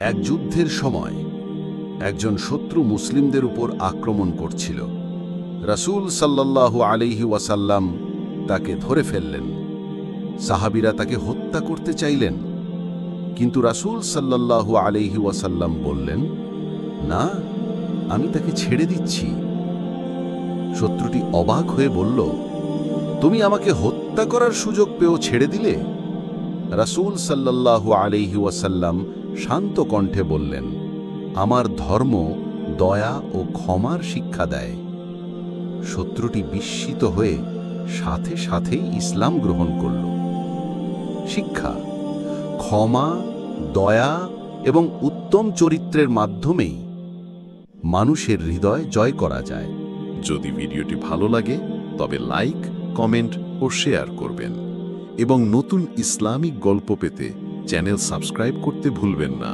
এক যুদ্ধের সময় একজন শত্রু মুসলিমদের উপর আক্রমণ করছিল। রাসূল সাল্লাল্লাহু আলাইহি ওয়াসাল্লাম তাকে ধরে ফেললেন। সাহাবীরা তাকে হত্যা করতে চাইলেন, কিন্তু রাসূল সাল্লাল্লাহু আলাইহি ওয়াসাল্লাম বললেন, না, আমি তাকে ছেড়ে দিচ্ছি। শত্রুটি অবাক হয়ে বলল, তুমি আমাকে হত্যা করার সুযোগ পেয়েও ছেড়ে দিলে? রাসূল সাল্লাল্লাহু আলাইহি ওয়াসাল্লাম শান্ত কণ্ঠে বললেন, আমার ধর্ম দয়া ও ক্ষমার শিক্ষা দেয়। শত্রুটি বিস্মিত হয়ে সাথে সাথেই ইসলাম গ্রহণ করল। শিক্ষা: ক্ষমা, দয়া এবং উত্তম চরিত্রের মাধ্যমেই মানুষের হৃদয় জয় করা যায়। যদি ভিডিওটি ভালো লাগে তবে লাইক, কমেন্ট ও শেয়ার করবেন এবং নতুন ইসলামিক গল্প পেতে চ্যানেল সাবস্ক্রাইব করতে ভুলবেন না।